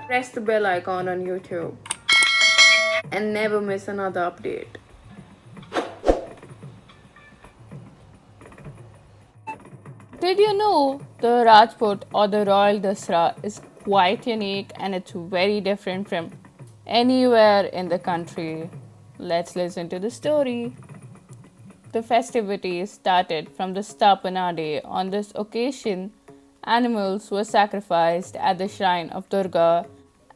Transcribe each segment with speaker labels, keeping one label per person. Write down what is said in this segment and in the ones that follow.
Speaker 1: Press the bell icon on YouTube and never miss another update. Did you know the Rajput or the Royal Dussehra is quite unique and it's very different from anywhere in the country? Let's listen to the story. The festivities started from the Sthapana day. On this occasion, animals were sacrificed at the shrine of Durga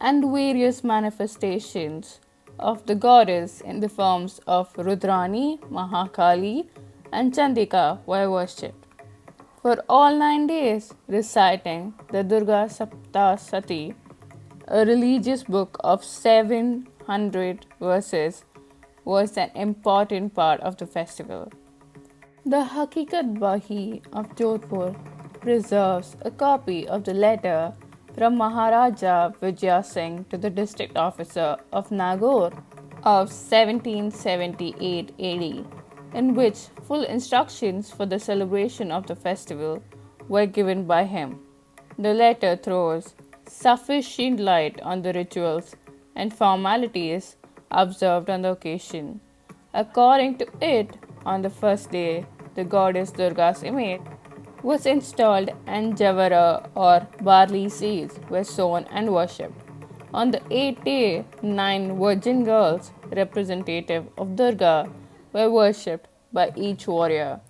Speaker 1: and various manifestations of the goddess in the forms of Rudrani, Mahakali, and Chandika were worshipped. For all 9 days, reciting the Durga Saptasati, a religious book of 700 verses, was an important part of the festival. The Hakikat Bahi of Jodhpur preserves a copy of the letter from Maharaja Vijaya Singh to the district officer of Nagaur of 1778 AD, in which full instructions for the celebration of the festival were given by him. The letter throws sufficient light on the rituals and formalities observed on the occasion. According to it, on the first day, the goddess Durga's image was installed and javara or barley seeds were sown and worshipped. On the eighth day, 9 virgin girls, representative of Durga, were worshipped by each warrior.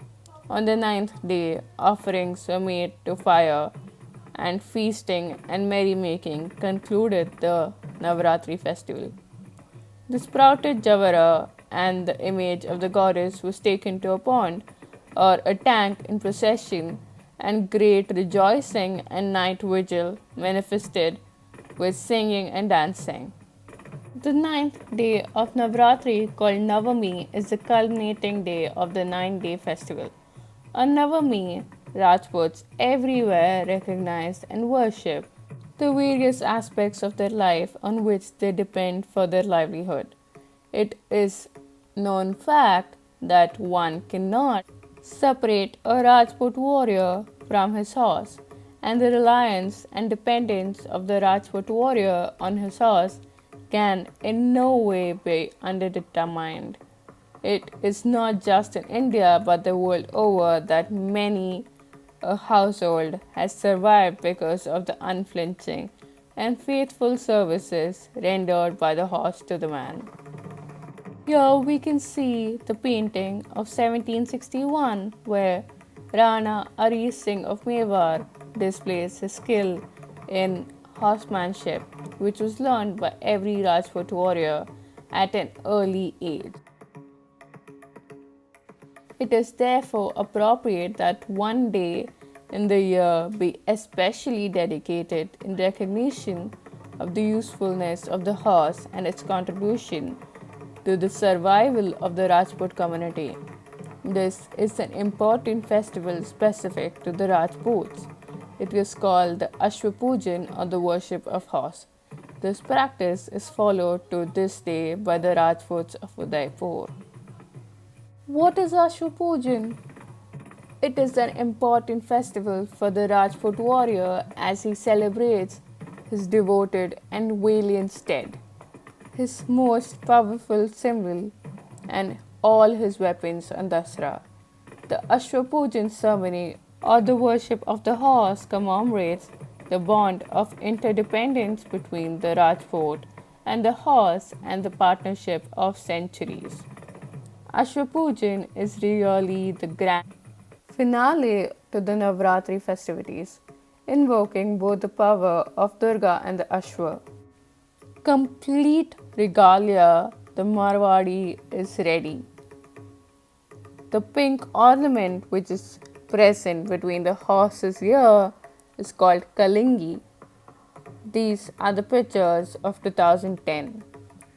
Speaker 1: On the ninth day, offerings were made to fire, and feasting and merrymaking concluded the Navaratri festival. The sprouted javara and the image of the goddess was taken to a pond or a tank in procession, and great rejoicing and night vigil manifested with singing and dancing. The ninth day of Navaratri, called Navami, is the culminating day of the 9 day festival. On Navami, Rajputs everywhere recognize and worship the various aspects of their life on which they depend for their livelihood. It is known fact that one cannot separate a Rajput warrior from his horse, and the reliance and dependence of the Rajput warrior on his horse can in no way be underdetermined. It is not just in India but the world over that many a household has survived because of the unflinching and faithful services rendered by the horse to the man. Here we can see the painting of 1761 where Rana Arvind Singh of Mewar displays his skill in horsemanship, which was learned by every Rajput warrior at an early age. It is therefore appropriate that one day in the year be especially dedicated in recognition of the usefulness of the horse and its contribution to the survival of the Rajput community. This is an important festival specific to the Rajputs. It is called the Ashwa Poojan or the worship of horse. This practice is followed to this day by the Rajputs of Udaipur. What is Ashwa Poojan? It is an important festival for the Rajput warrior as he celebrates his devoted and valiant steed, his most powerful symbol, and all his weapons on Dussehra. The Ashwa Poojan ceremony or the worship of the horse commemorates the bond of interdependence between the Rajput and the horse and the partnership of centuries. Ashwa Poojan is really the grand finale to the Navaratri festivities, invoking both the power of Durga and the Ashwa. Complete regalia, the Marwari is ready. The pink ornament which is present between the horse's ear is called Kalingi. These are the pictures of 2010.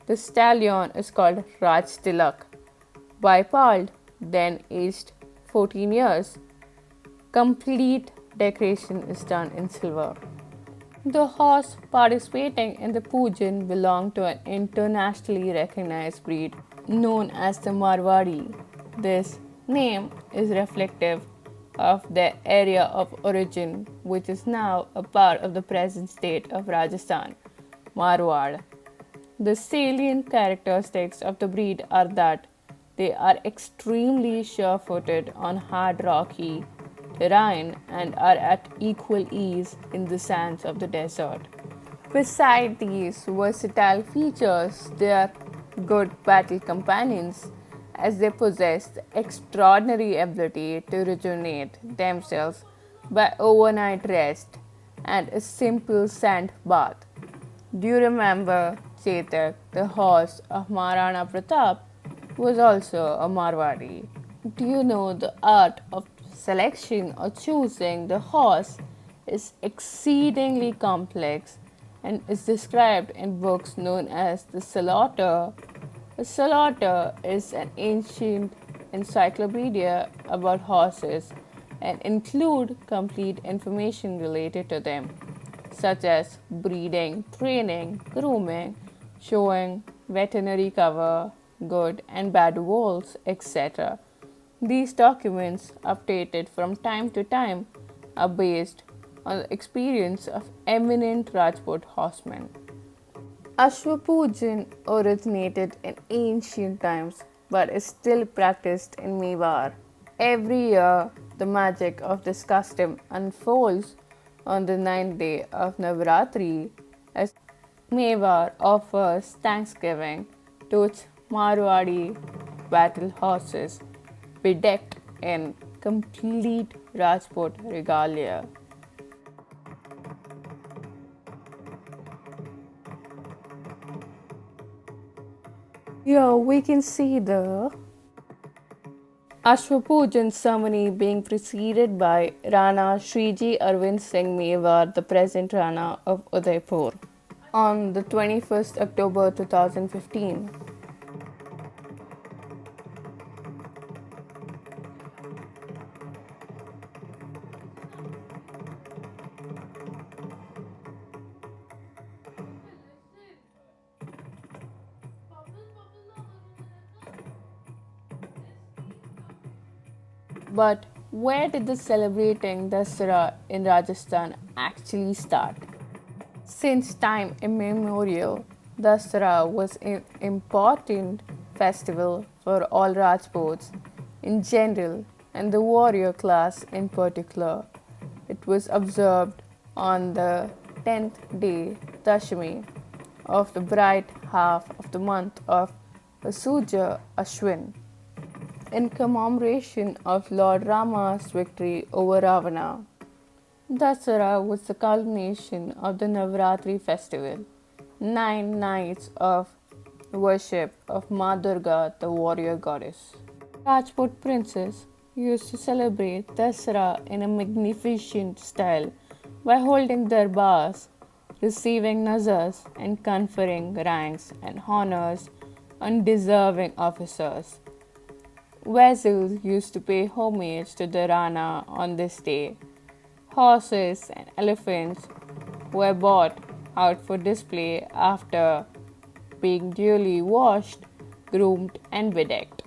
Speaker 1: The stallion is called Raj Tilak, bipaled, then aged 14 years. Complete decoration is done in silver. The horse participating in the pujan belonged to an internationally recognized breed known as the Marwari. This name is reflective of their area of origin, which is now a part of the present state of Rajasthan. Marwari. The salient characteristics of the breed are that they are extremely sure footed on hard rocky terrain and are at equal ease in the sands of the desert. Beside these versatile features, they are good battle companions as they possess the extraordinary ability to rejuvenate themselves by overnight rest and a simple sand bath. Do you remember Chetak, the horse of Maharana Pratap, was also a Marwari? Do you know the art of selection or choosing the horse is exceedingly complex and is described in books known as the Salaughter? A Salaughter is an ancient encyclopedia about horses and include complete information related to them, such as breeding, training, grooming, showing, veterinary cover, good and bad wolves, etc. These documents, updated from time to time, are based on the experience of eminent Rajput horsemen. Ashwa Poojan originated in ancient times but is still practiced in Mewar. Every year, the magic of this custom unfolds on the ninth day of Navaratri as Mewar offers thanksgiving to its Marwari battle horses bedecked in complete Rajput regalia. Here we can see the Ashwa Poojan ceremony being preceded by Rana Shriji Arvind Singh Mewar, the present Rana of Udaipur, on the 21st October 2015. But where did the celebrating Dussehra in Rajasthan actually start? Since time immemorial, Dussehra was an important festival for all Rajputs in general and the warrior class in particular. It was observed on the 10th day, Dashami, of the bright half of the month of Asuja Ashwin, in commemoration of Lord Rama's victory over Ravana. Dussehra was the culmination of the Navaratri festival, 9 nights of worship of Ma Durga, the warrior goddess. Rajput princes used to celebrate Dussehra in a magnificent style by holding darbars, receiving nazars, and conferring ranks and honors on deserving officers. Vassals used to pay homage to the Rana on this day. Horses and elephants were brought out for display after being duly washed, groomed, and bedecked.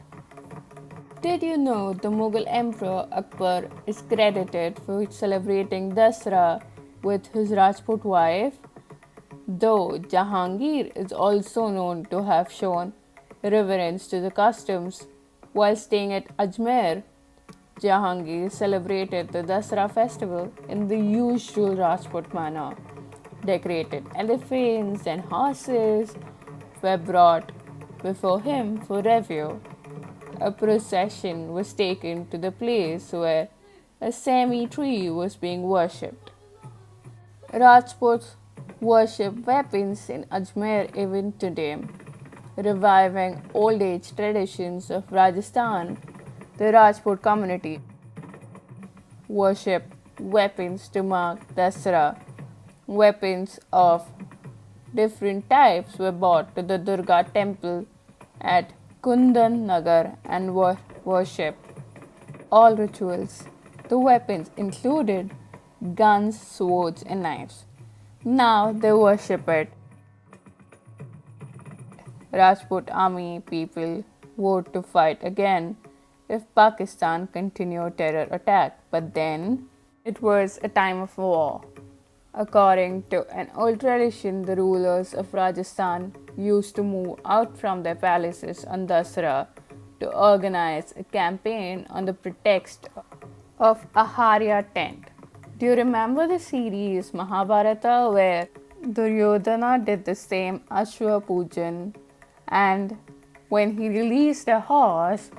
Speaker 1: Did you know the Mughal Emperor Akbar is credited for celebrating Dussehra with his Rajput wife? Though Jahangir is also known to have shown reverence to the customs while staying at Ajmer, Jahangir celebrated the Dussehra festival in the usual Rajput manner. Decorated elephants and horses were brought before him for review. A procession was taken to the place where a semi tree was being worshipped. Rajputs worship weapons in Ajmer even today, reviving old age traditions of Rajasthan. The Rajput community worship weapons to mark Dussehra. Weapons of different types were brought to the Durga temple at Kundan Nagar and were worshipped. All rituals. The weapons included guns, swords, and knives. Now they worship it. Rajput army people vowed to fight again if Pakistan continued terror attack, but then it was a time of war. According to an old tradition, the rulers of Rajasthan used to move out from their palaces on Dussehra to organize a campaign on the pretext of a Harya tent. Do you remember the series Mahabharata where Duryodhana did the same Ashwa Poojan, and when he released a horse,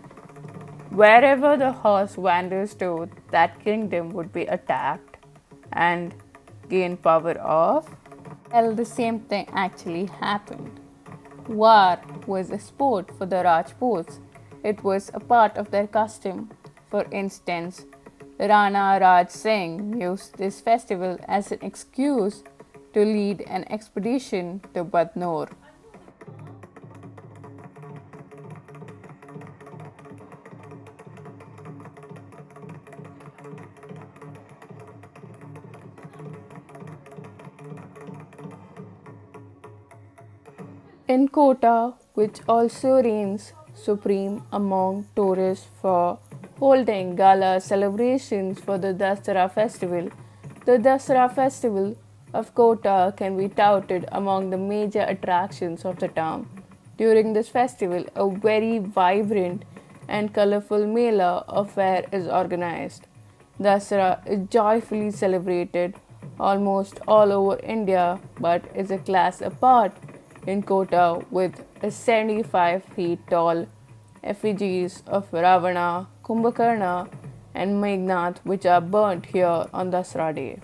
Speaker 1: wherever the horse wanders to, that kingdom would be attacked and gain power of? Well, the same thing actually happened. War was a sport for the Rajputs. It was a part of their custom. For instance, Rana Raj Singh used this festival as an excuse to lead an expedition to Badnor. In Kota, which also reigns supreme among tourists for holding gala celebrations for the Dussehra festival, the Dussehra festival of Kota can be touted among the major attractions of the town. During this festival, a very vibrant and colorful Mela affair is organized. Dussehra is joyfully celebrated almost all over India but is a class apart in Kota with a 75 feet tall effigies of Ravana, Kumbhakarna, and Meghnad which are burnt here on Dussehra Day.